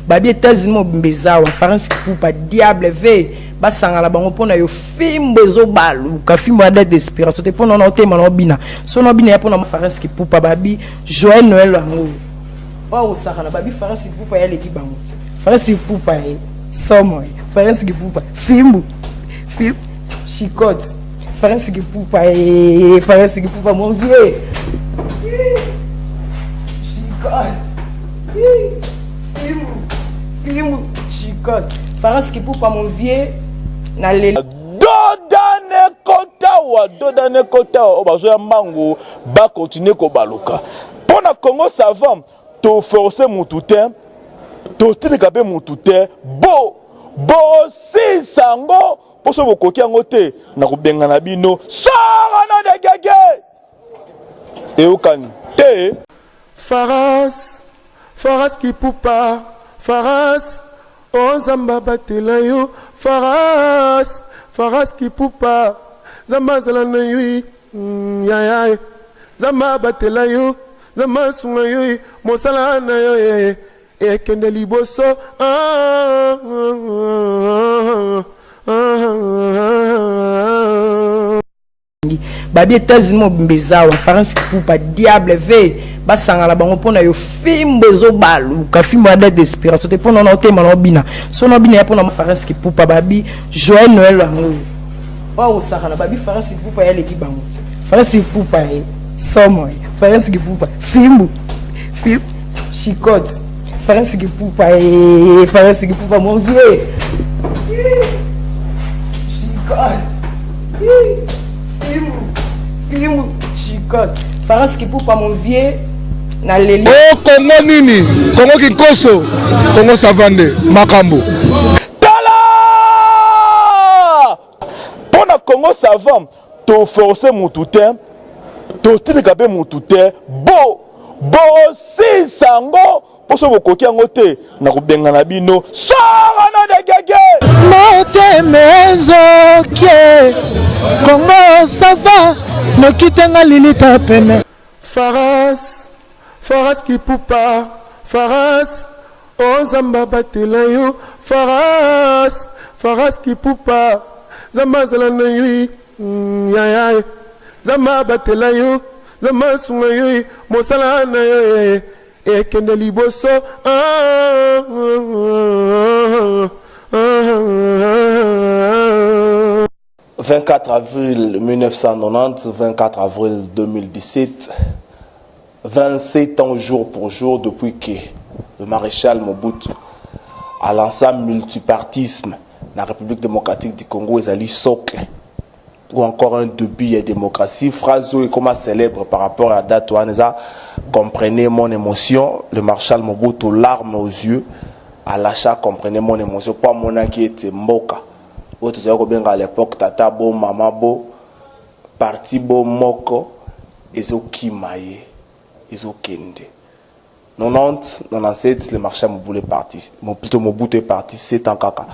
Babi États-Unis mbezawa France kupa diable ve basangala bango pona yo fimbo ezobalu ka fimbo ya desperation te pona na otema na obina so na obina ya pona France ki pupa babi Joël Noël yango o sakana babi France ki pupa ya leki bango France ki pupa e somo France ki pupa fimbo chicote France ki pupa e France ki pupa mon vieux chicote chicote France qui pour pas mon vieux na le dodane kota o bazo ya mango ba continuer ko baluka pona Congo savant to forcer mututé to tinika be mututé bo si sango poso bokoki yango te na kubenga na bino sara na de gege eukani te Faras qui poupa, Faras, oh Zamba batelayo, Faras qui poupa, Zamba zalanayo, ya, Zamba batelayo, Zamba sungayo, Mosalana yo, Ekende liboso, Babi États-Unis mbezawa France qui pupa diable ve basangala bango pona yo fimbo ezobalu ka fimbo ya desperation te pona na otema na obina so na obina ya pona France qui pupa babi Joël Noël yango o sakana babi France qui pupa ya leki bango France qui pupa e somo France qui pupa fimbo chicote France qui pupa e France qui pupa mon vieux chicote chicote France qui pour pas mon vieux na leli oh Congo nini Congo kikoso Congo savande makambo tala pona Congo savant to forcer mututé to tinika be mututé bo si sango poso bokoki yango te na kubenga na bino sara na de gege mote mezokie Congo ça va ne kitenga lilita pene Faras qui poupa Faras oh Zamba batelayo Faras qui poupa Zamba zalanayo ya Zamba batelayo Zamba sungayo Mosalana yo Ekende liboso 24 avril 1990, 24 avril 2017, 27 ans jour pour jour depuis que le maréchal Mobutu a lancé un multipartisme dans la République démocratique du Congo et Ali socle ou encore un début de démocratie. Phrase est comme célèbre par rapport à la date où comprenez mon émotion, le maréchal Mobutu larmes aux yeux à l'achat comprenez mon émotion, pas mon qui était Mboka. À l'époque, tata bo, mama bo, parti bo, moko, ezo kimaye, ezo kende. 90, 97, le marché Mobutu est parti. Plutôt Mobutu est parti 7 ans kaka.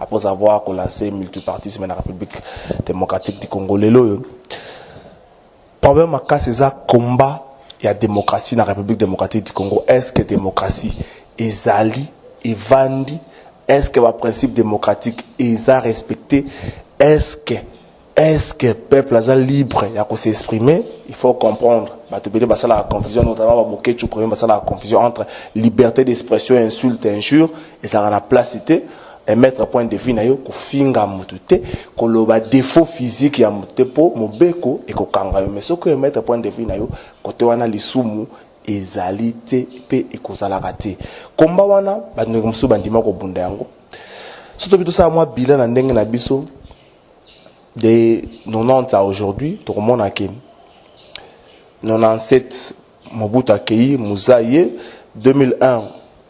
Après avoir lancé multipartisme dans la République démocratique du Congo. Le problème à cas, c'est ça, combat, il y a démocratie dans la République démocratique du Congo. Est-ce que démocratie est zali, est vandi? Est-ce que le principe démocratique est respecté? Est-ce que le peuple est libre de s'exprimer? Il faut comprendre. La confusion, notamment la confusion entre liberté d'expression, insulte, injure, et ça a la placité. Et mettre point de vue, ko finga mutute, ko loba défaut physique ya mutute po mobeko et ko kanga yo. Mais ce que mettre point de vue ko te wana lisumu ezalité pe ekozalaka te. Komba wana bandeko musu bandima ko bunda yango. Surtout bito sa moi bilan na ndenge na biso de 90 à aujourd'hui, tout le monde a kem. 97 Mobutu accueilli Mouzaïe, 2001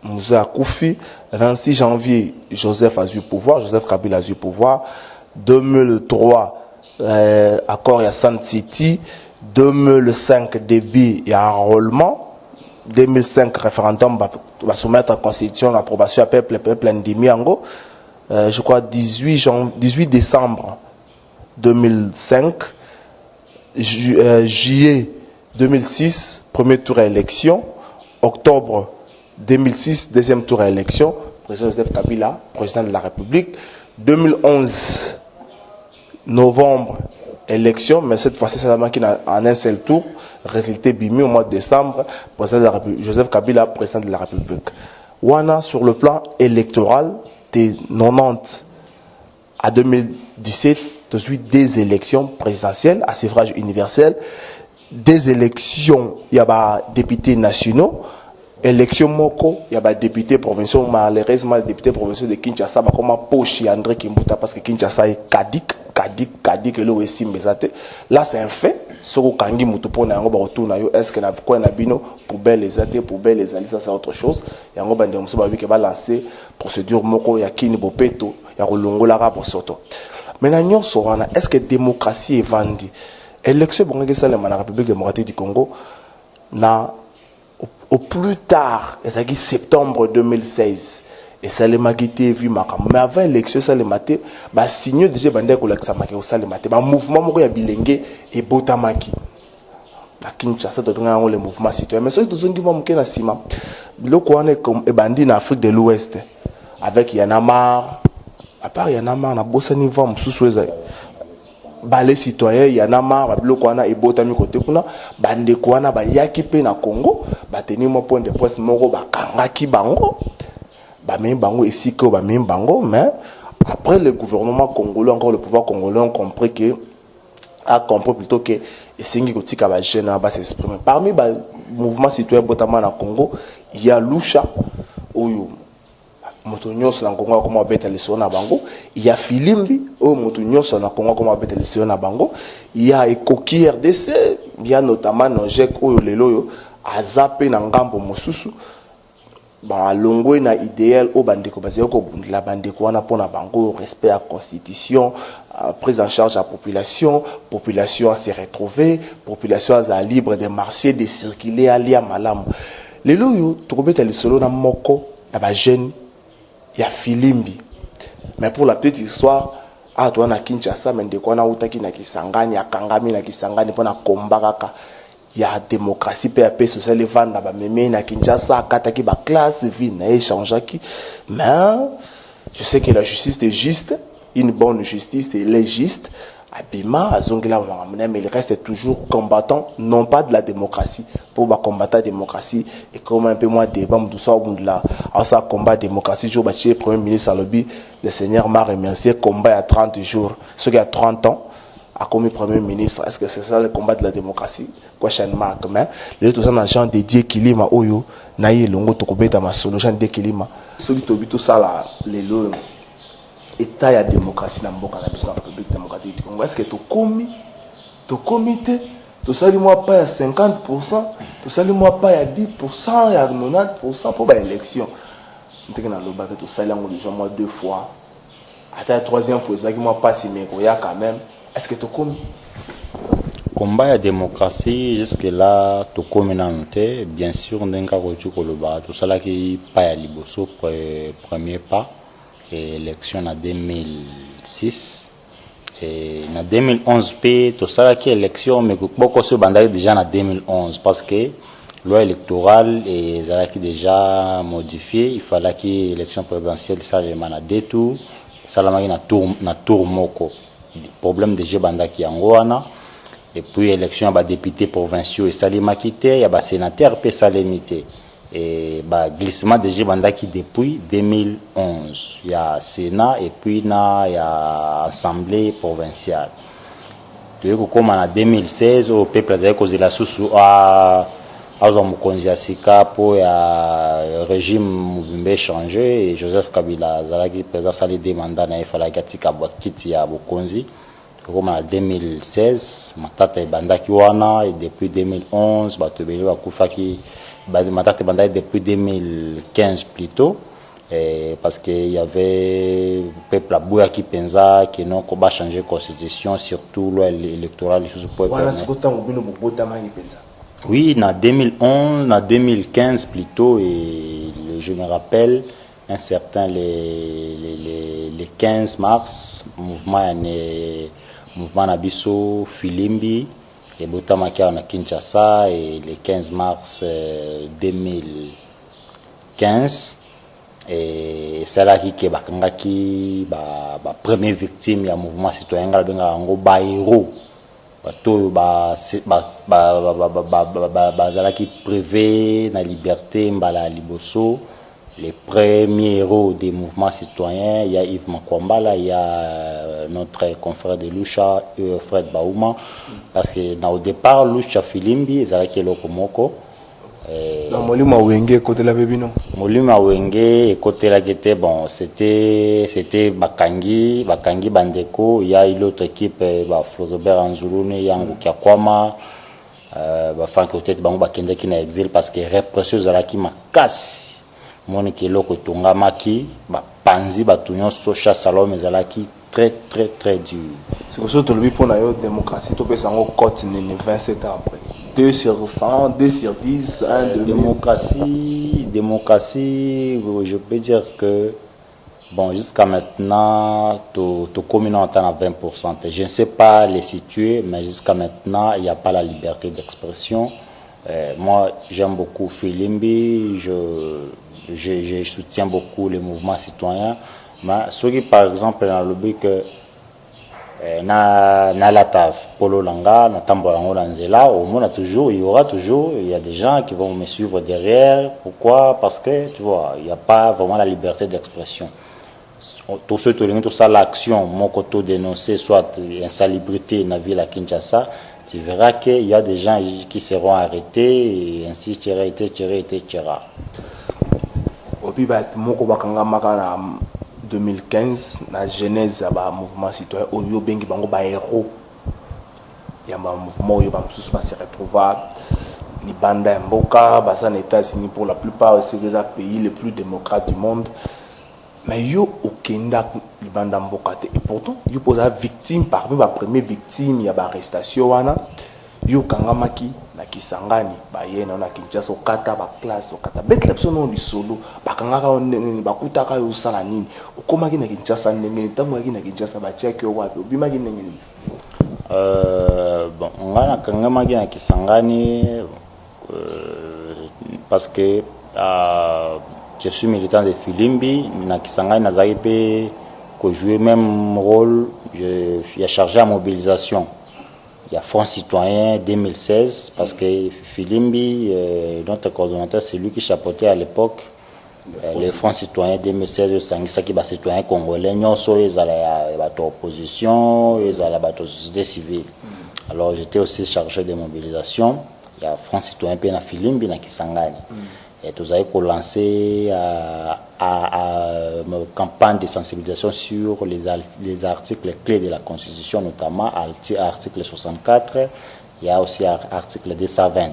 Moussa Koufi, 26 janvier Joseph a eu pouvoir, Joseph Kabila a eu pouvoir, 2003 accord à San City, 2005 début et enrôlement, 2005 référendum va soumettre à la constitution l'approbation à peuple Ndimiango, je crois 18 décembre 2005, juillet 2006 premier tour à élection, octobre 2006, deuxième tour à élection, président Joseph Kabila, président de la République. 2011, novembre, élection, mais cette fois-ci, c'est la qui en un seul tour. Résultat bimi au mois de décembre, président de la République, Joseph Kabila, président de la République. Wana, sur le plan électoral, de 90 à 2017, ensuite des élections présidentielles à suffrage universel, des élections, il y a des députés nationaux, élections moko, il y a des députés provinciaux, malheureusement, les députés provinciaux de Kinshasa, comme Pochi André Kimbuta, parce que Kinshasa est caduc, et là, là, c'est un fait. Est-ce que quoi nabino poubelle les athées, poubelle les alliés, ça c'est autre chose. Il y a un bande de qui va lancer procédure moko ya kini bopeto ya kolongola ka bosoto. Maintenant est-ce que démocratie est vendue? Élection bon que ça la République démocratique du Congo na au plus tard, c'est septembre 2016. Et ça les maquité vu makam. Mais avant l'élection ça les maté, bah signe déjà bande ko la samaki au ça les maté. Bah mouvement moko ya bilenge et botamaki. Na Kinshasa to donga le mouvement citoyen. Mais ça to zongi mo mke na sima. Biloko wana comme e bandi na Afrique de l'Ouest avec Yanamar. À part Yanamar na bossa niveau mususu balé citoyen Yanamar biloko wana e botami côté kuna bande ko wana ba yaki pe na Congo, ba tenir mo point de presse moko ba kangaki bango. Mais après le gouvernement congolais, encore le pouvoir congolais a compris plutôt que Singi Kotika va s'exprimer. Parmi les mouvements citoyens Botama na Congo, il y a Lusha, Oyo, Motonyos na Congo, comme Abeta les na Bango, il y a Filimbi, Oyo Motonyos na Congo, comme Abeta les na Bango, il y a Ekoki RDC, il y a notamment Nojek, Oyo Leloyo, Azape na Ngambo Mosusu. Bon, longo na idéal au bandeko basé ko la bandeko wana pona bango respect à la constitution, prise en charge à la population à se retrouver, population à libre de marcher, de circuler à lia malam. Les loyo trobeta le solo na moko ya ba jeune ya Filimbi. Mais pour la petite histoire, à toi na Kinshasa mendeko na utaki na Kisangani akangami na Kisangani pona kombaka. Il y a démocratie, PAP, social, les ventes, mais na Kinshasa, Kataki, ba classe, vie, na échange qui. Mais je sais que la justice est juste, une bonne justice est légiste. Abima, Azongila, mais il reste toujours combattant, non pas de la démocratie, pour combattre la démocratie, et comme un peu moins débat, tout ça, ça combat la démocratie, je vais le Premier ministre Alobi, le Seigneur m'a remercié, combat à 30 jours, ce qui a 30 ans. A commis Premier ministre, est-ce que c'est ça le combat de la démocratie? Quoi, Chanma, mais les autres agents dédiés Kilima Oyo, Naïe Longo Tokobeta Masolo, Jean de Kilima, celui qui tout ça là, les lois, État et démocratie dans la République démocratique du Congo. Est-ce que tu comité, tu salis moi pas à 50%, tu salis moi pas à 10%, à 90% pour l'élection? Tu sais que dans le bas, tu salis moi 2 fois, à la 3e fois, tu moi pas si mais quand même. Est-ce que tu connais? Combat la démocratie, jusque-là, tu connais, bien sûr, on a tout ça qui pas à Liboso, premier pas, et élection en 2006. Et en 2011, tout ça qui est élection, mais beaucoup se bandait déjà en 2011, parce que loi électorale est déjà modifiée, il fallait que l'élection présidentielle, ça, il y a 2 tours, ça, il y a un tour moko. Problème de Jebanda qui Angoana et puis élection à députés provinciaux et Salimakité, il y a sénateur et Salimité et glissement de Jebanda qui depuis 2011 il y a Sénat et puis il y a Assemblée provinciale. Tu vois comme en 2016 au peuple a causé la sous à Mokonzi Asika pour le régime Mubimbe changé et Joseph Kabila Zalaki président Sali demanda na ifala katika bakiti ya Mokonzi comme en 2016 matata bandaki wana et depuis 2011 batobeli bakufaki matata bandaki depuis 2015 plutôt parce que il y avait peuple à Bouya qui pensa que non qu'on va changer constitution surtout loi électorale sous pour oui, en 2011, en 2015 plutôt, et je me rappelle un certain les 15 mars, mouvement Nabiso, Filimbi, et Botamaka na Kinshasa, et les 15 mars 2015 et c'est là qui bakangaki ba première victime ya mouvement citoyen ngala benga ngo ba héros bato bazalaki privé na liberté mbala liboso. Les premiers héros des mouvements citoyens, il y a Yves Makwambala, il y a notre confrère de Lucha, Fred Baouma, parce que au départ, Lucha Filimbi, Zalaki Lokomoko. Molima Wenge, côté la Bébino. Molima Wenge, côté la Guette, bon, c'était Bakangi Bandeko, il y a l'autre équipe, Floribert Anzouloune, il y a Ngukiakwama, Franck Otet, Bango Bakende qui n'a exil parce que répression Zalaki Makasi. Mon keloko tongamaki ba panzi ba tunyo socha salom ezalaki très dur. C'est pour ça que le pour la démocratie to pesa ngo cote ni 27 ans après. 2 sur 100, 2 sur 10, 1 de démocratie, je peux dire que bon jusqu'à maintenant to commune en à 20%. Je ne sais pas les situer mais jusqu'à maintenant il n'y a pas la liberté d'expression. Moi j'aime beaucoup Filimbi, je soutiens beaucoup les mouvements citoyens, mais ceux qui par exemple dans le but que na lata polo langa na tambolango nanzela au moins il y aura toujours il y a des gens qui vont me suivre derrière. Pourquoi? Parce que tu vois il n'y a pas vraiment la liberté d'expression. Tout ce tout ça l'action mon côté dénoncer soit insalubrité dans la ville à Kinshasa, tu verras qu'il y a des gens qui seront arrêtés et ainsi tiré. Puis moko bakanga maka en 2015 la genèse ba mouvement citoyen oyo bengi bango ba héros ya ba mouvement oyo ba msusu ba se retrouver ni banda ya mboka basa na États-Unis pour la plupart c'est les pays les plus démocrates du monde mais yo okenda li banda mboka te et pourtant yo posa victime parmi ba première victime ya ba arrestation wana yo kangamaki na Kisangani bayena na Kinshasa okata ba classe okata betle psono li solo bakangaka ndenge bakutaka yo sala nini okomaki na Kinshasa ndenge ntango yaki na Kinshasa batiaki yo wapi obimaki ndenge nini bon ngana kangamaki na Kisangani parce que je suis militant de Filimbi na Kisangani nazaki pe ko jouer même rôle je suis chargé à mobilisation. Il y a Front Citoyen 2016 parce que Filimbi, notre coordonnateur, c'est lui qui chapeautait à l'époque les Front Citoyen 2016 de Sangisaki, les citoyens congolais, ils ont la opposition, ils ont la société civile. Alors j'étais aussi chargé de mobilisation. Il y a Front Citoyen puis na Filimbi na Kisangani. Et tous avez lancé une campagne de sensibilisation sur les articles clés de la Constitution, notamment l'article 64, il y a aussi l'article 220.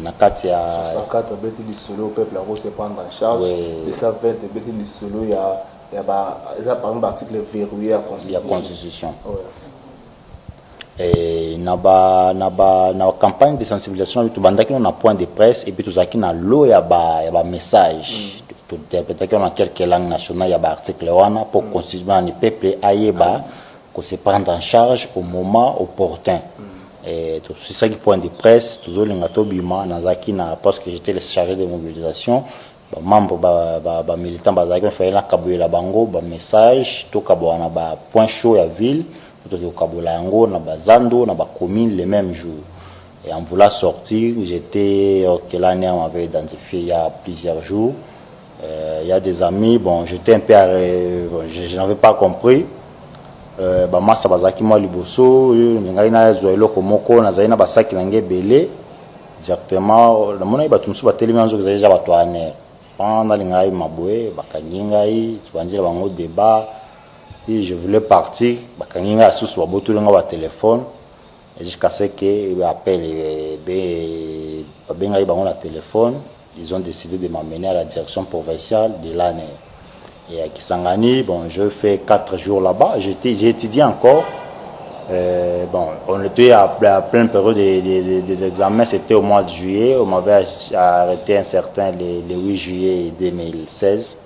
Nakati ya 64 beti li solo peuple la se prendre en charge, 220 beti li solo il y a par exemple l'article verrouillé à la Constitution. Et na campagne de sensibilisation tu bandaki on a point de presse et puis tout ça qui na l'eau ya ba message tout interpréter qu'on a quelques langues nationales ya ba article wana pour constituer un peuple ayeba qu'on se prendre en charge au moment opportun. Et c'est ça qui point de presse toujours lingato bima nazaki na parce que j'étais le chargé de mobilisation ba membre ba militant bazaki fait la kabuela bango ba message to kabwana ba point chaud ya ville au Kabolango, na Bazando, na commune le même jour. Et en voulant sortir, j'étais l'année on m'avait identifié il y a plusieurs jours. Il y a des amis, bon, j'étais un peu je n'avais pas compris. Massa bazaki moi liboso, ngai na zoelo komoko na zaina basaki nange belé directement na mona ba tumsu ba telemi anzo zaija ba toane. Pendant lingai mabwe bakangingai, tubanjira bango débat. Et je voulais partir, bakanginga sous babotu lenga ba téléphone jusqu'à ce que appelle benga bango na téléphone, ils ont décidé de m'amener à la direction provinciale de l'année. Et à Kisangani, bon, je fais 4 jours là-bas, j'ai étudié encore. Bon, on était à pleine période des examens, c'était au mois de juillet, on m'avait arrêté un certain le 8 juillet 2016.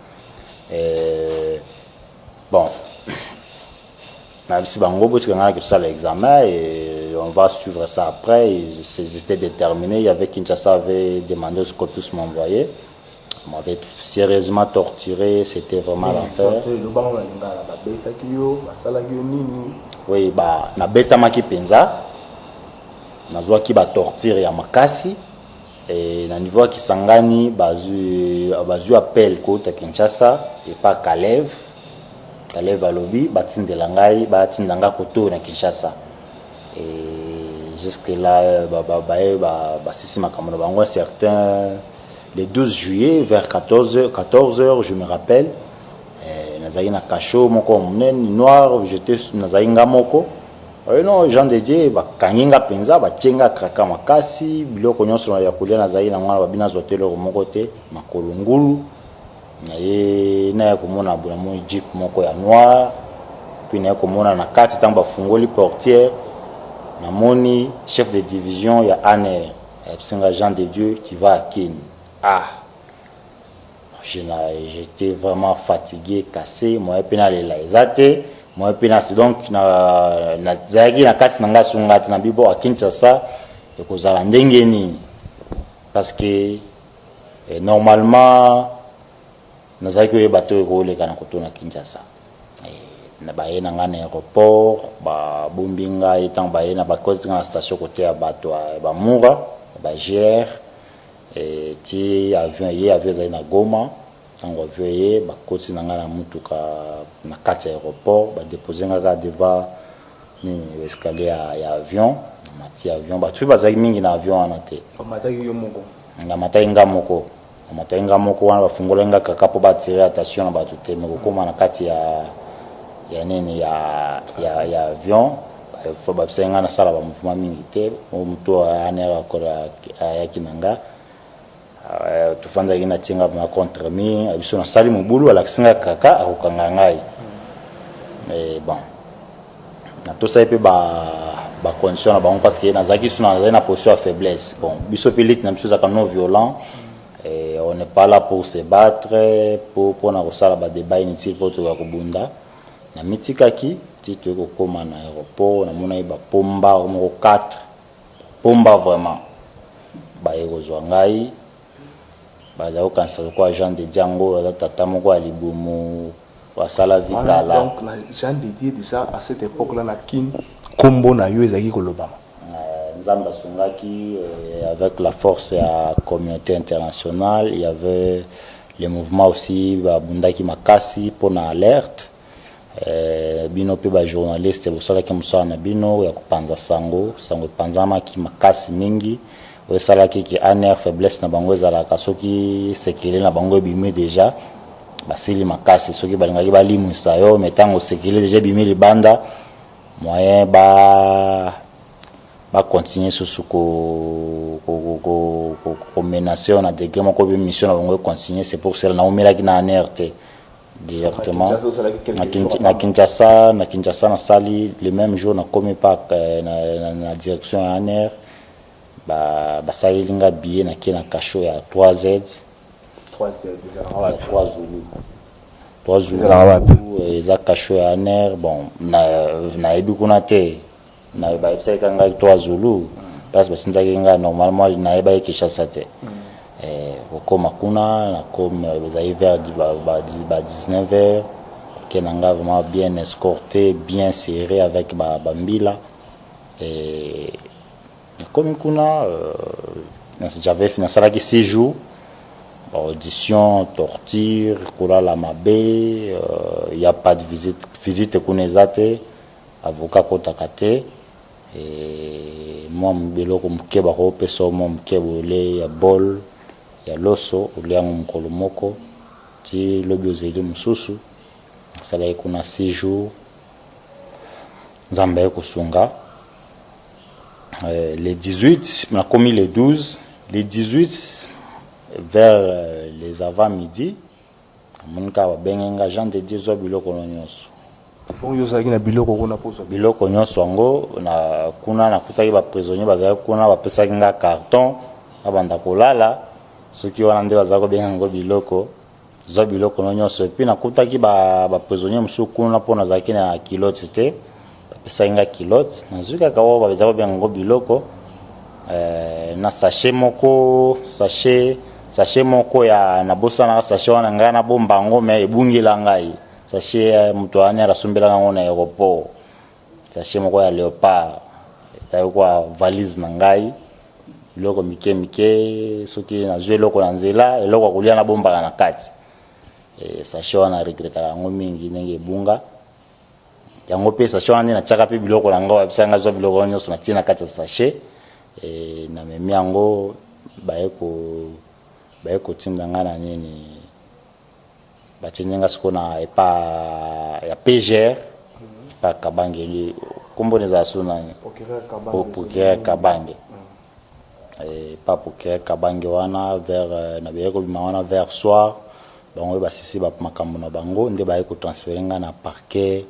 Bon, même si l'examen et on va suivre ça après, j'étais déterminé. Il y avait Kinshasa avait demandé ce qu'on puisse m'envoyer. On m'avait sérieusement torturé, c'était vraiment l'enfer. Oui, bah, na beta maki penza, na zoa ki ba torture ya makasi, et na niveau ki sangani, bazu appel ko ta Kinshasa, et pas Kalev alobi, batinde langai, batindanga koto na Kinshasa. Et jusque là, sisi makamona bango certain. Le 12 juillet, vers 14h, je me rappelle, nazali na kacho moko monene noir, j'étais nazali nga moko. Non, Jean de Dieu, bakanginga penza, bachenga kraka makasi, biloko nyonso ya kolia nazali na mwana babina zotelo moko te, makolo ngulu. Na ya komona buna mo jeep moko ya noir, puis na ya komona na kati tamba fungoli portière, na moni chef de division ya ANR, Psinga Jean de Dieu qui va à Kin. Ah, j'étais vraiment fatigué, cassé. Moi, je suis moi, je donc na zagi na kasi nanga sunga na bibo à Kinshasa et kozala ndenge nini parce que normalement nazali ko bato ko leka na koto na Kinshasa na baye na ngana aéroport ba bombinga etant baye na bakoti na station côté ya bato ba mura ba GR et ti avion na Goma tango avion bakoti na ngana mutuka na kati aéroport ba déposer ngaka devant ni escalier ya avion mati avion ba tu bazaki mingi na avion ana te mataki yo moko na matainga moko wana bafungola ngaka kapo ba tirer attention na bato te meko koma na kati ya nini ya avion faut ba psenga na sala ba mouvement mingi te muto anera kora ya kinanga tufanda ina tinga ma contre mi abiso na sali mubulu ala kisinga kaka akokanga ngai bon na to sai pe ba condition ba parce que na zaki suna na position de faiblesse bon biso pelite na biso za non violent et on n'est pas là pour se battre pour na kosala ba débat inutile pour to ko bunda na mitikaki ti to ko koma na aéroport na mona ba pomba o 4 pomba vraiment ba ekozwa ngai baza okanisa kwa Jean de Diango aza tata moko alibumu wasala vikala donc Jean de Dieu déjà à cette époque là na kin kombo na yo ezaki kolobama Nzamba Sungaki avec la force à communauté internationale il y avait les mouvements aussi bundaki makasi pour na alerte bino pe ba journaliste bosala ki musana bino ya kupanza sango panzama ki makasi mingi sala ki ANR faiblesse na bango ezala kasoki sekele na bango bimé déjà basili makasi soki balingaki balimwisa yo metango sekele déjà bimé libanda moyen ba continuer sous ko menacer na degré moko bi mission na bango continuer c'est pour cela na omela ki na ANR te directement na Kinshasa na sali le même jour na commis pas na direction ANR basali linga billet na kina kasho ya 3Z 3 Zulu eza kasho ya ANR bon na ebi kuna te na ba epsa kanga 3 Zulu parce que sinza kinga normalement na eba Kinshasa te okoma kuna na comme les vers 19h kenanga vraiment bien escorté bien serré avec bambila et comme kuna j'avais financé là 6 jours audition torture kula la mabe il y a pas de visite kunezate avocat kotakate et moi mbeloko mkeba ko peso mo mkebo le ya bol ya loso ule yango mkolo moko ti lobi ozeli mususu sala kuna 6 jours nzamba kusunga les 18 on a commis les 12 les 18 vers les avant-midi monka ba benga Jean de Dieu zo biloko nyonso bon yo zaki na biloko kuna poso biloko nyonso ngo na kuna na kutaki ba prisonnier bazali kuna ba pesa kinga carton abanda kolala soki wana nde bazako benga ngo biloko zo biloko nyonso puis na kutaki ba prisonnier musu kuna pona zaki na kilote te pesa kinga kilote na zuka kawo bazako benga ngo biloko na sachet moko sachet sachet moko ya na bosa na sachet wana ngai na bombango mais ebungila ngai sachet muto ani arasumbela ngango na aéroport sachet moko ya léopard ça quoi valise na ngai loko mike soki na zwe loko na nzela eloko kulia na bomba na kati sachet wana regreta ngo mingi ndenge ebunga yango pe sachet wana na tsaka pe biloko na ngo bisanga zo biloko nyonso na tina kati ya sachet na memi yango baeko tinda ngana nini batinga siko na epa ya PGR pa Kabange kombo za suna Procureur Kabange pas Procureur Kabange wana vers na bieko bimawana vers soir bango basisi ba makambo na bango nde baeko transférer nga na parquet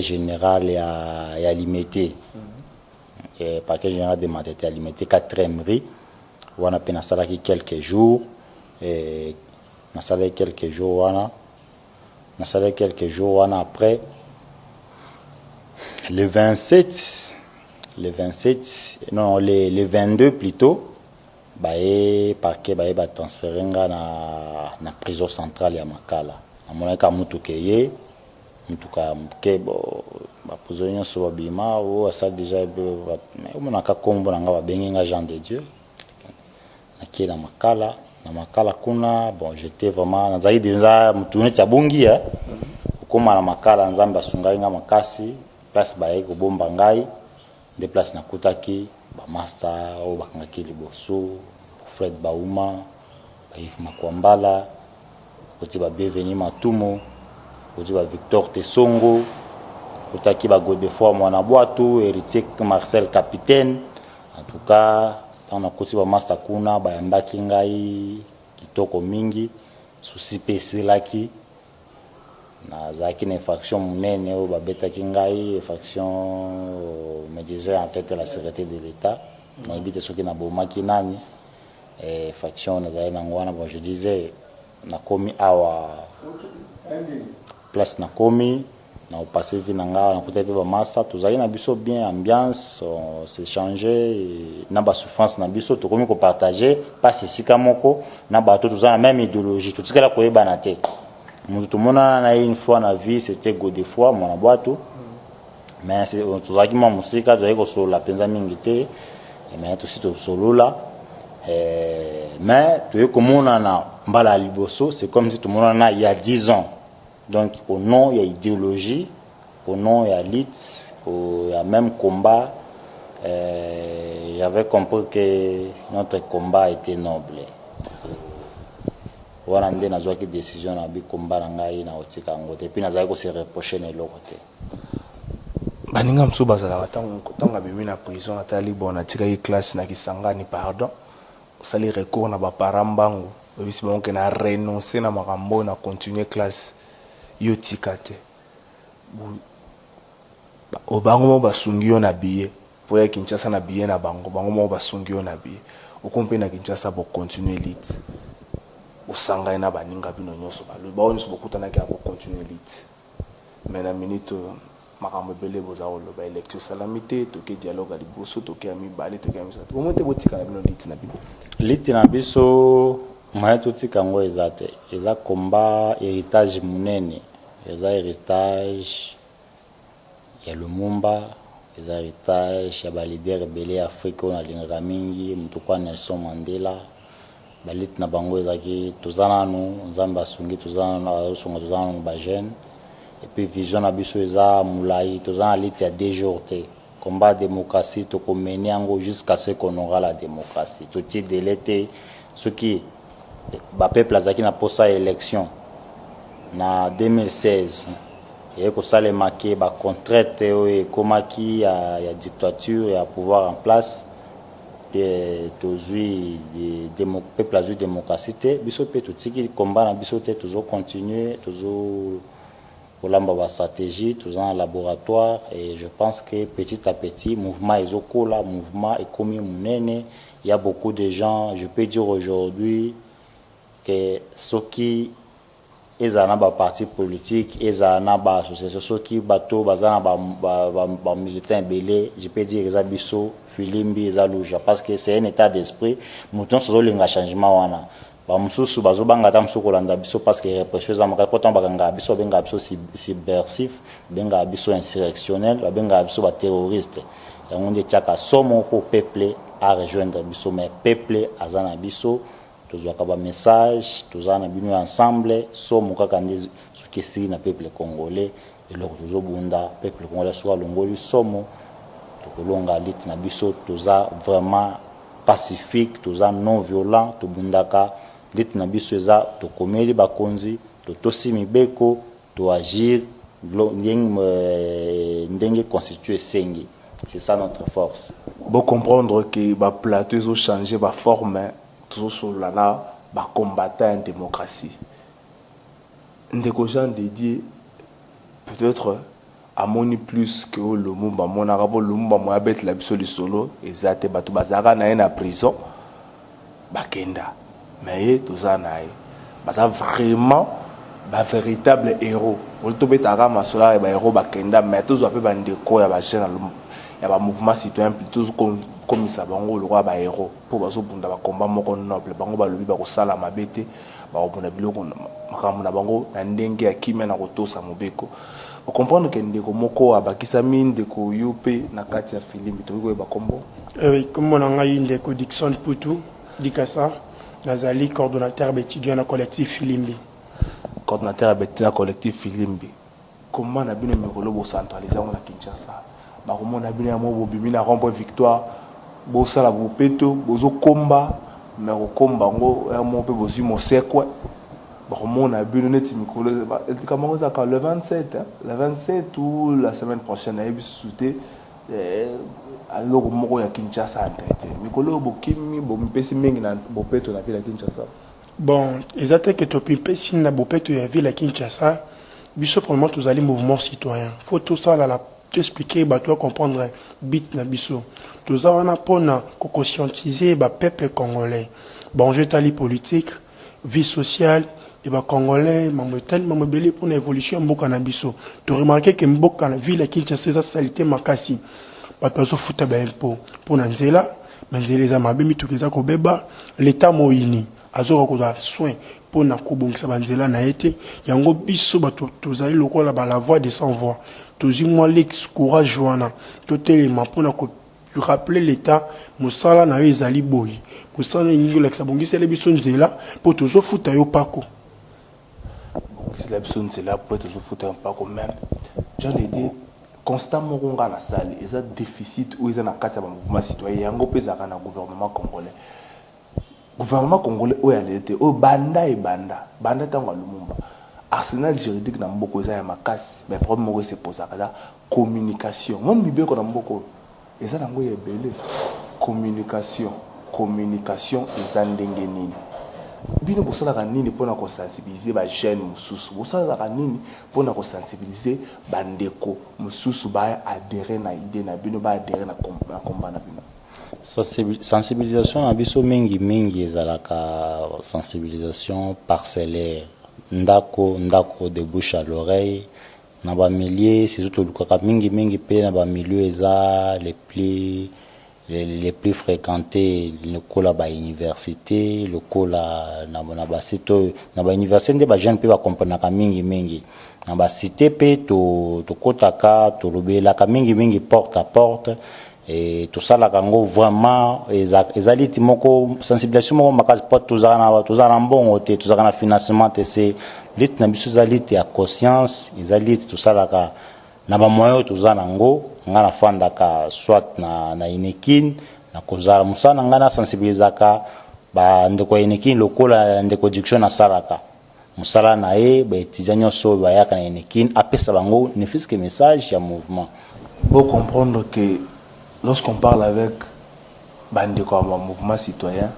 général ya limité parquet général de Matete à limité 4e rue wana pe nasalaki quelques jours nasalaki quelques jours wana après le 27 non le 22 plutôt bae parquet bae ba transférer nga na prison centrale ya Makala amonaka mutukeye mutuka mkebo bapozonyo so babima o asa déjà omonaka kombo na nga babengi nga Jean de Dieu na Makala kuna bon j'étais vraiment nazali déjà mutune tabungi koma na Makala nzamba sungai nga makasi place bae ko bomba ngai de place na kutaki ba master o bakangaki liboso Fred Bauma Baif Makwambala koti ba Bienvenu Matumo koti ba Victor Tesongo kutaki ba Godefroid mwana bwatu héritier Marcel capitaine en tout cas tana koti ba master kuna ba yambaki ngai kitoko mingi souci PC laki na zaki na infraction munene o babetaki ngai infraction me disait en tête la sécurité de l'État na ibite soki na bomaki nani infraction na zaina ngwana bon je disais na komi awa place na komi na passé vie na nga na peut-être ba massa tozali na biso bien ambiance on s'échanger na ba souffrance na biso to komi ko partager pas sika moko na bato tozana même idéologie tout tikala ko yebana te tout le monde a une fois dans la vie, c'était Godefroid, mon aboito. Mais c'est tout ça qui m'a musique, j'ai sur la penza mingité, mais tout c'est solo là. Mais tu es comme on en a mbala liboso, c'est comme si tout le monde en a il y a 10 ans. Donc au nom il y a idéologie, au nom il y a lutte, il y a même combat. J'avais compris que notre combat était noble. Wana nde nazwaki décision na bi komba na ngai na otika ngo te puis nazali ko se reprocher na loko te baninga mso bazala tanga bimi na prison atali bona tika yi classe na Kisangani pardon sali recours na ba parambango bisi bonke na renoncer na makambo na continuer classe yo tikate obango mo basungio na billet pour ya Kinshasa na billet na bango mo basungio na billet okompe na Kinshasa bo continuer elite osanga ina baninga bino nyoso balo ba onso bokutana ke ko continuer elite mais na minute makambo bele bozalo ba élection salamité to ke dialogue ali boso to ke ami bale to ke ami sato omonte botika na bino elite na biso mayeto tika ngo ezate eza combat héritage munene eza héritage ya Lumumba eza héritage ya ba leader belé Afrique on alingaka mingi mtukwa Nelson Mandela balit na bango ezaki tozana no nzamba sungi tozana na songa tozana no ba jeune et puis vision na biso eza mulai tozana lit ya 2 jours te combat démocratie to komeni yango jusqu'à ce qu'on aura la démocratie tout ti délai ce qui ba peuple azaki na posa élection na 2016 et ko salema ke ba contrainte e komaki ya dictature ya pouvoir en place tozui peuple azui démocratie te biso pe totiki combat na biso te tozo continuer tozo kolamba ba stratégie tozo en laboratoire et je pense que petit à petit mouvement ezokola mouvement ekomi munene il y a beaucoup de gens je peux dire aujourd'hui que soki ezala na ba parti politique, ezala na ba association soki bato bazana ba militants belé, je peux dire eza biso Filimbi eza Luja parce que c'est un état d'esprit mouton so linga changement wana. Ba mususu bazobanga ta musuko landa biso parce que répression za makala pourtant bakanga biso benga biso subversif, benga biso insurrectionnel, benga biso ba terroriste. On dit tchaka somo pour peuple à rejoindre biso mais peuple azana biso tozwaka ba message tozana bino ensemble somo kaka ndi sukesi na peuple congolais et loko tozobunda peuple congolais soit longoli somo tokolonga lit na biso toza vraiment pacifique toza non violent tobundaka lit na biso eza tokomeli bakonzi totosi mibeko to agir ndenge constituer sengi. C'est ça notre force. Bon comprendre que ba plateau ont changé ba forme toujours sur la ba combattant en démocratie. Ndeko Jean dédié peut-être à moni plus que le mumba mon arabo le mumba mo abet la biso solo ezate batu bazaka na en prison bakenda mais tozana baza vraiment ba véritable héros on to betaka masola et ba héros bakenda mais tous ape bandeko ya ba jeune il y a un mouvement citoyen plutôt comme ça bango le roi ba héros pour baso bunda ba combat moko noble bango ba lobi ba ko sala mabete ba ko bunda biloko makambo na bango na ndenge ya kimia na kotosa mobeko vous comprendre que ndeko moko abakisa minde ko yope na kati ya filimi to ko ba kombo oui comme on a eu ndeko Dixon Putu Dikasa nazali coordonnateur étudiant na collectif Filimbi coordonnateur étudiant collectif Filimbi comment na bino mikolo bo centraliser on na Kinshasa bakomona bino ya mo bobimi na rond-point Victoire bosala bopeto bozo komba mais komba ngo ya mo pe bozi mosekwe bakomona bino neti mikolo comment ça quand le 27 le 27 ou la semaine prochaine ay bisouté alors moko ya Kinshasa entité mikolo bokimi bompesi mingi na bopeto na ville ya Kinshasa bon exactement que to pipesi na bopeto ya ville ya Kinshasa biso probablement tous allés mouvement citoyen faut tout ça la t'expliquer bah toi comprendre bit na biso tous ça on a pour na conscientiser ba peuple congolais bon je tali politique vie sociale et ba congolais membre tellement belé pour l'évolution mboka na biso tu remarquer que mboka na ville qui Kinshasa ça salité makasi ba to so futa ba impôt pour na nzela manzela za mabemi tukeza ko beba l'état moini azoko ko za soin pour na kubongisa banzela na été yango biso ba tozali lokola ba la voix de sans voix tous moi l'ex courage joana tout élément pour na rappeler l'état musala na ezali boy musala ningo l'ex bongisa le biso nzela pour tozo futa yo pako bongisa le biso nzela pour tozo futa yo pako même j'en ai dit constamment konga na salle eza déficit ou eza na kati ya mouvement citoyen yango pezaka na gouvernement congolais oya lete o banda e banda tango lumumba arsenal juridique na mboko eza ya makasi mais problème moko se pose la communication mon mibeko na mboko eza nango ya belé communication eza ndenge nini bino bosalaka nini mpona kosensibiliser ba jeune mosusu bosalaka nini mpona kosensibiliser bandeko mosusu ba adhérer na idée na bino ba adhérer na combat na bino sensibilisation na biso mingi ezalaka sensibilisation parcellaire ndako de bouche à l'oreille na ba milliers c'est surtout lukaka mingi pe na ba milieu eza les plus fréquentés le kola ba université le kola na ba site na ba université nde ba jeune pe ba comprendre ka mingi na ba cité pe to kotaka to lobelaka mingi porte à porte et tout ça là kango vraiment ezaliti moko sensibilisation moko makazi pas tozana na bon ote tozana na financement c'est lit na biso ezaliti ya conscience ezaliti tout ça là ka na ba moyo tozana ngo ngana fanda ka soit na inekin na kozala musana ngana sensibilisaka ba ndeko inekin lokola ndeko diction na salaka musala na e ba étudiants so ba yaka na inekin apesa bango ne fiske message ya mouvement pour comprendre que lorsqu'on parle avec bande comme mouvement citoyen,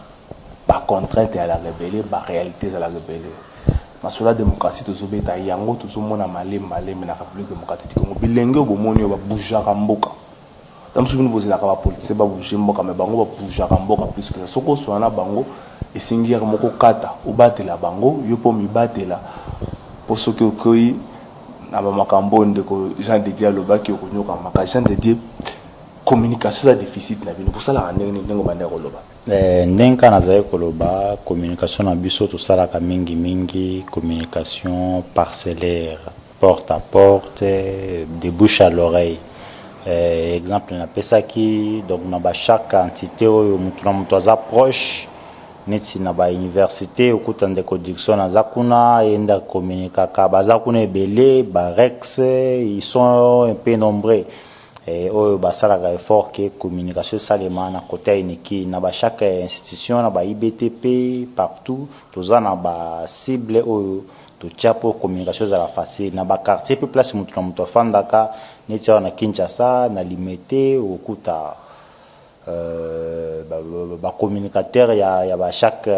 par contrainte à la rébellion, par réalité à la rébellion. Dans la démocratie, tout le monde yango, tout le monde a malé, mais la République démocratique du Congo. Bilingue, au moment où on va bouger à Mboka. Dans ce que nous posons la politique, va bouger Mboka, mais bango va bouger à Mboka plus que ça. Ce qu'on soit là, bango, et singulièrement moko kata, ou battre la bango, yo pour mi battre la. pour ce que okoi na makambo ndeko Jean de Dieu lobaki okonyoka maka Jean de Dieu communication ça déficit na bino pour ça la ndenge bande koloba ndenka nazali koloba communication na biso to sala ka mingi communication parcellaire porte à porte de bouche à l'oreille. Exemple na pesa ki donc na ba chaque entité oyo mutu na mutu aza proche neti na ba université okuta ndeko diction na zakuna enda communiquer ka bazakuna ebele ba rex ils sont un peu nombreux et oyo basala ka effort que communication salema na côté iniki na ba chaque institution na ba IBTP partout toza na ba cible oyo to chapo communication za la facile na ba quartier pe place mutu na mutu afandaka neti na Kinshasa na limité okuta ba communicateur ya ba chaque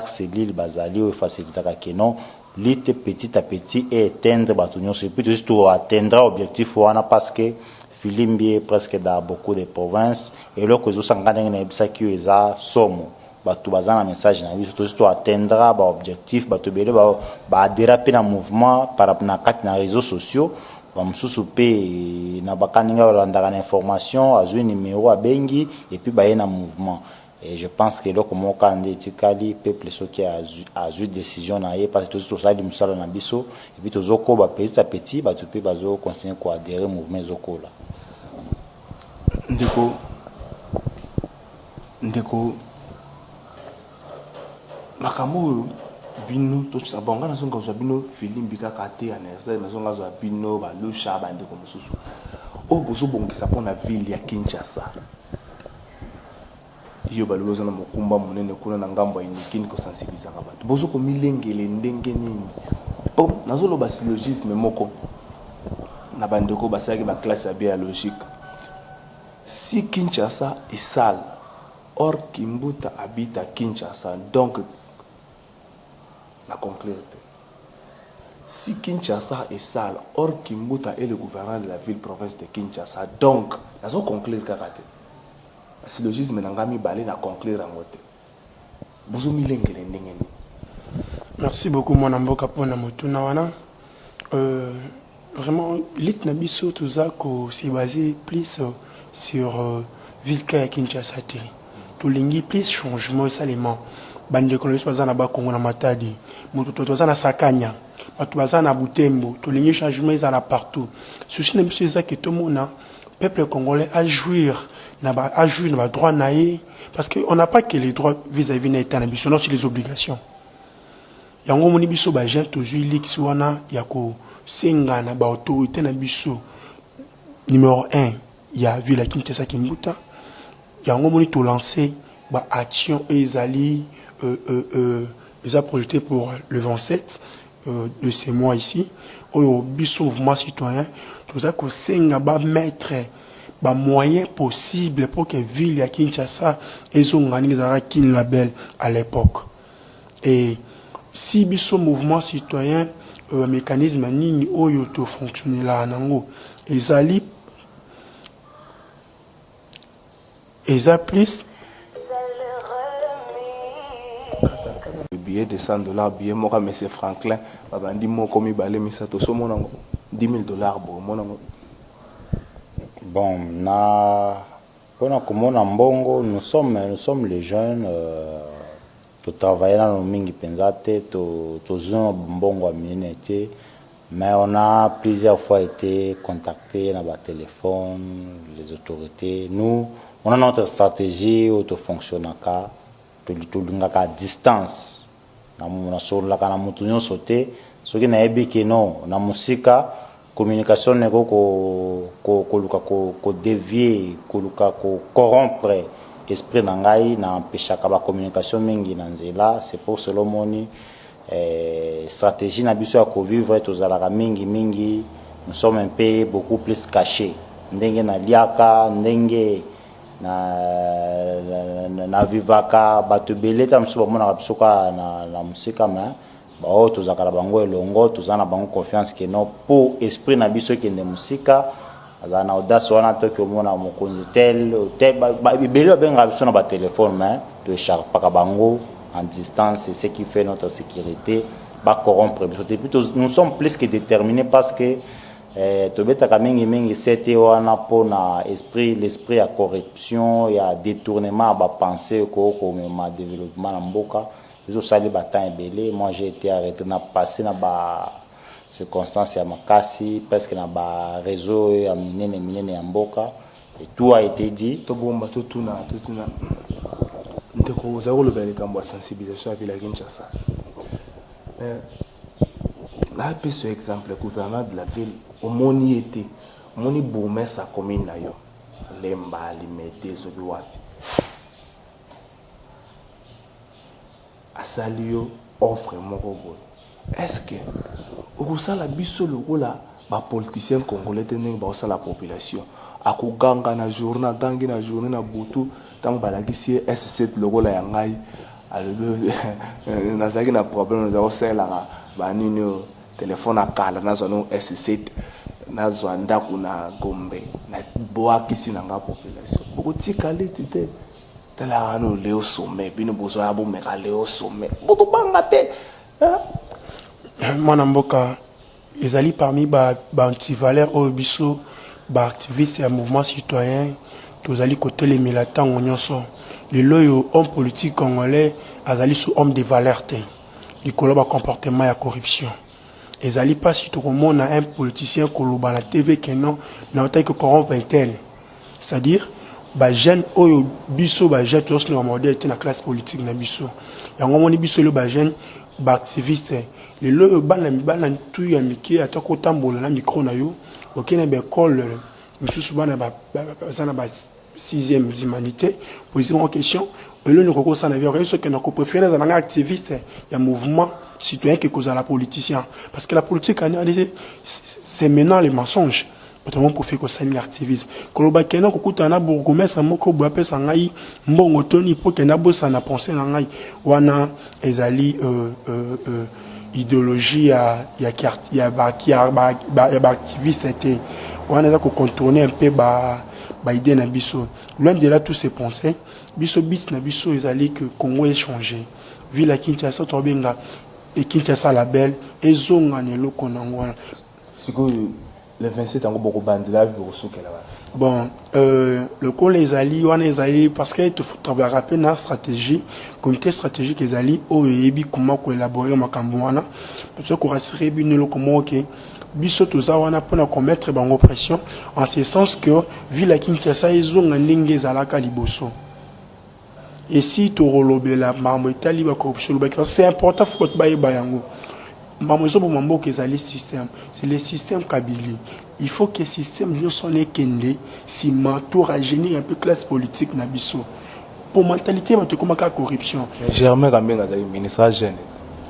cellule bazali o faciliter ka kenon lutte petit à petit et atteindre batunyo c'est plutôt juste atteindre objectif wana parce que Filimbi est presque dans beaucoup de provinces et là que zo sangana na ebisa ki eza somo batu bazana message na biso juste atteindre ba objectif batu bele ba déraper na mouvement par rapport na kat na réseaux sociaux bamususu pe na bakaninga olandaka na information azwi numéro a bengi et puis baye na mouvement et je pense que là comme quand etikali peuple soki a eu décision na ye parce que tout ça di musala na biso et puis tozoko ba petit à petit ba tupe bazo continuer ko adhérer mouvement zokola ndeko makambo bino to sabonga na zonga zo bino Filimbi kaka te anesa na zonga zo bino ba lusha bande ko mususu o bozo bongisa pona ville ya Kinshasa yo baluloza na mokumba monene kuna na ngambo ya inikini ko sensibiliser abantu bozo ko milengele ndenge nini po nazolo ba syllogisme moko na bandeko basaki ba classe ya biologique si Kinshasa est sale or Kimbuta habite à Kinshasa donc la conclure. Si Kinshasa est sale, or Kimbuta est le gouverneur de la ville-province de Kinshasa, donc, nous allons conclure karate. Le syllogisme n'angami balé na conclure en moté. Merci beaucoup, mon amboka pour na motuna wana. Vraiment, l'it nabiso tout ça c'est basé plus sur Vilka et Kinshasa. Tout l'ingi plus changement et salement. Bande kolonisi bazana ba Kongo na Matadi moto tozana sakanya bato bazana Butembo to lingi changement ezala partout souci na biso eza que tout mona peuple congolais a jouir na ba droit naé parce que on n'a pas que les droits vis-à-vis na état na biso non c'est les obligations yango moni biso ba gent tozui lix wana ya ko senga na ba autorité na biso numéro 1 ya ville Kinshasa Kimbuta yango moni to lancer ba action ezali les a projeté pour le 27 de ces mois ici, au biso mouvement citoyen, tout ça que c'est mettre les moyens possibles pour que ville à Kinshasa ait un label à l'époque. Et si biso mouvement citoyen, le mécanisme ni auto fonctionner là nango, ezali plus billet de $100 billet moka monsieur Franklin babandi moko mibale misato so monango $10,000 bo monango bon na pona komona mbongo nous sommes les jeunes to travailler na no mingi penzate to zona mbongo a minete mais on a plusieurs fois été contactés na ba téléphone les autorités nous on a notre stratégie auto fonctionnaka to lingaka à distance na sur la kana mutu nyonso te soki na yebi ke non na musika communication ne ko luka ko dévier ko luka ko corrompre esprit na ngai na empêchaka ba communication mingi na nzela c'est pour cela moni stratégie na biso ya ko vivre tozalaka mingi nous sommes un peu beaucoup plus cachés ndenge na liaka ndenge na vivaka batu beleta msuba mona bisoka na musika ma ba auto zakala bango elongo tozana bango confiance que non pour esprit na biso ki ndé musika azana audace wana to que mona mokonzi tel belo benga biso na ba téléphone mais to écharpaka bango en distance c'est ce qui fait notre sécurité corrompre. Nous sommes plus que déterminés parce que tobetaka mingi sete wana pona l'esprit à corruption ya détournement ba penser ko ma développement na mboka zo sali batan ebele. Moi j'ai été arrêté na passé na ba circonstances ya makasi presque na ba réseau ya minene ya mboka et tout a été dit to bomba to tuna ndeko za ko lobela kambo ya sensibilisation ya ville ya Kinshasa. Là peut ce exemple gouverneur de la ville au moni était moni bourgmestre sa commune na yo lemba limete zo biwapi asalio offre moko boy. Est-ce que au sala biso lokola ba politicien congolais tenen ba sala population akuganga na journée gangi na journée na butu tant balakisi S7 lokola ya ngai alobe nazaki na problème za osela ba nini téléphone akala na zone S7 na zwanda kuna gombe na boakisi na nga population okotika letite tala ano leo sommet bino bozo ya bo meka leo sommet boto banga te mwana mboka ezali parmi ba antivaleur oyo biso ba activiste ya mouvement citoyen tozali kotelemela ntango nyonso lelo oyo homme politique congolais azali sous homme de valeur te likolo ba comportement ya corruption ezali pas si tokomona un politicien koloba na TV que non na otaki ko corrompre intel c'est-à-dire ba jeune oyo biso ba jeune tous no modèle te na classe politique na biso yango moni biso le ba jeune ba activiste lelo bana tout ya miki atako tambola na micro na yo okena be école misusu bana ba 6e humanité poser en question et le noko ça na vie ce que noko préférer dans un activiste il y a mouvement citoyen que cause à la politicien parce que la politique c'est maintenant les mensonges notamment pour faire que ça ni activisme koloba kena kokuta na bourgmestre moko bo apesa ngai mbongo toni pour que na bossa na penser na ngai wana ezali idéologie ya activiste était on a contourner un peu ba idée na biso loin de là tous ces pensées biso bit na biso ezali que Congo est changé ville à Kinshasa to benga et Kinshasa la belle ezonga ne loko na ngwana siko le 27 ans beaucoup bandela pour soukela bon le col ezali wana ezali parce que il faut rappeler na stratégie comité stratégique ezali o yebi comment ko élaborer makambo wana parce que rassurer bino loko moke biso toza wana pona commettre bango pression en ce sens que ville à Kinshasa ezonga ndenge ezalaka liboso et si tu relobela mambo itali ba corruption c'est important faut pas ba yango mambo zo mambo que ezali système c'est le système kabili il faut que le système nous sonne kende si mentor à générer un peu classe politique na biso pour mentalité ba te comme ka corruption Germain Kambenga da ministre jeune.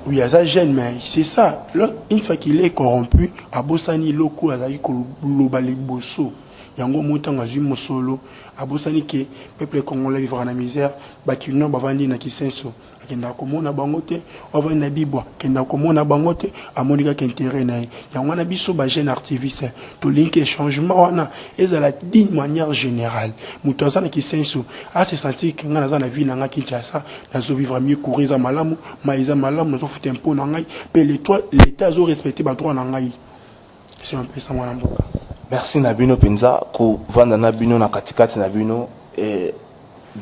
Oui, il y a ça jeune, mais c'est ça. Là, une fois qu'il est corrompu, à Bossani loko, à Zali Kolobali Bosso, yango moutan à Zuma solo, à Bossani que peuple congolais vivra dans la misère, bakino bavandi na kisenso, kenda komona bangote, ova na bibwa, kenda komona bangote, à monika qu'intérêt na yango na biso ba jeune activiste, to link changement wana, ezala d'une manière générale. Moutoza na kisenso, a se sentir que ngana za na vie na Kinshasa, na zo vivre mieux courir za malamu, maiza malamu, na zo futer un peu na ngai, pe l'état zo respecter ba droit na ngai. C'est un peu ça mwana mboka. Merci Nabino Penza ku vanda Nabino na katikati Nabino et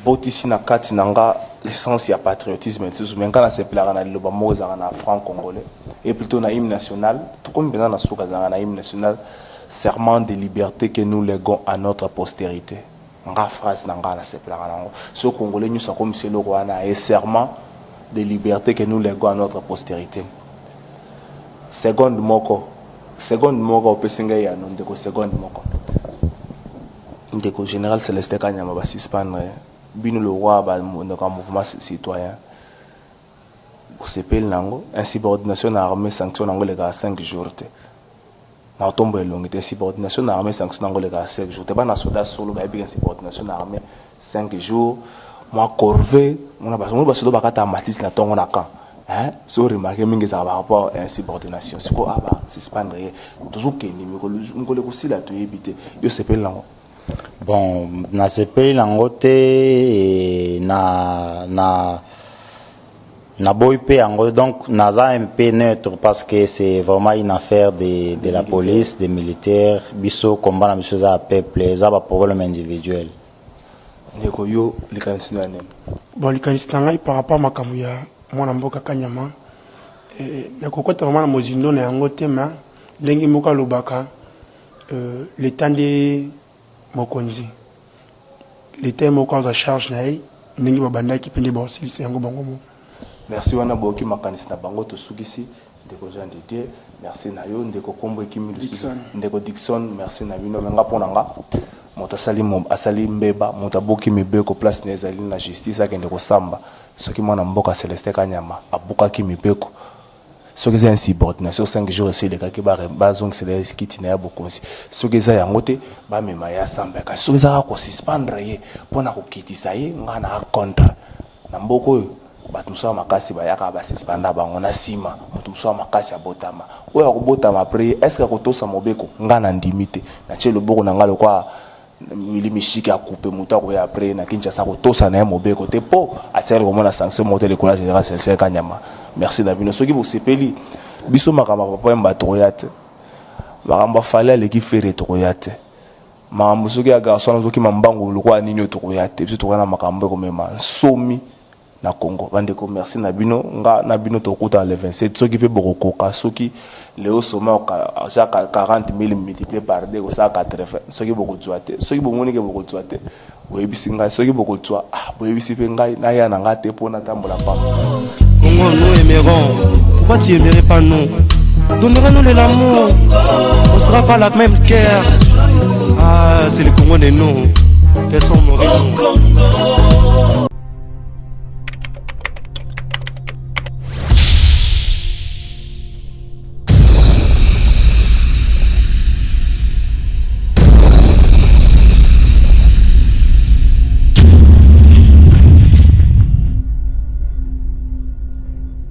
botisi na kati nanga l'essence ya patriotisme tout mais quand na seplara na liloba moza na franc congolais et plutôt na hymne national tout comme bien na souka na hymne national serment de liberté que nous léguons à notre postérité nga phrase nanga na seplara nango so congolais nous comme c'est le roi na et serment de liberté que nous léguons à notre postérité seconde moko pesinga ya non de seconde moko ndeko général Célestin Kanyama ba suspendre bino le roi ba mouvement citoyen pour s'épel nango insubordination à armée sanction nango les gars 5 jours te na tombe longue insubordination à armée sanction nango les gars 5 jours te ba na soldat solo ba bi insubordination à armée 5 jours moi corvée on a ba sodo ba kata matis na tongo na kan hein so remarquer mingi za par rapport à insubordination siko aba suspendre toujours que ni ngole ko sila to éviter yo s'épel nango. Bon, na sepeli lango te na Naboy pe ango donc naza un peu neutre parce que c'est vraiment une affaire de la police, des militaires, biso combat na biso za peuple, za ba problème individuel. Ndeko yo likanisi na nene. Bon likanisi na ngai par rapport makambo ya mwana mboka Kanyama nakokota vraiment na mozindo na yango tema ndenge moko alobaka l'état de mokonzi l'état moko en charge na ye ndenge babandaki pende ba osilisa yango bango mo. Merci wana boki makanisi na bango to sukisi ndeko Jean Didier, merci na yo ndeko kombo ekimi ndeko Dixon, merci na bino menga pona nga moto asali mbeba moto aboki mibeko place na ezali na justice akende ko samba soki mwana mboka Celestin Kanyama abukaki mibeko soki za insubordination 5 jours essayer de kaki ba zong c'est kiti na ya bokonsi soki za yango te ba mema ya samba ka soki za ko suspendre ye pona ko kitisa ye ngana a contre na mboko yo bato mosusu makasi bayaka basuspenda bango na nsima moto mosusu makasi abotama oyo akobotama après est ce que akotosa mobeko nga na ndimi te natie loboko na nga lokwa mili mishiki akupe moto akoya après na Kinshasa kotosa na ye mobeko te mpo atiaki komona sanction moto lekola général Celestin Kanyama. Merci na bino soki bosepeli biso makambo papa yamba tokoya te makambo afale aleki fere tokoya te makambo soki ya garçon azoki mambango lokwa nini tokoya te biso tokoya na makambo ekomema nsomi na Congo. Bandeko merci na bino nga na bino tokuta le 27 soki pe bokokoka soki leo soma za 40,000 multiplié par 2 ko sa 80 soki bokozwa te soki bomoni ke bokozwa te boyebisi ngai soki bokozwa boyebisi pe ngai na ya na nga te pona tambola pa. Congo, nous aimerons. Pourquoi tu aimerais pas nous? Donneras-nous de l'amour. On sera pas la même guerre. Ah, c'est le Congo de nous. Personne mourir.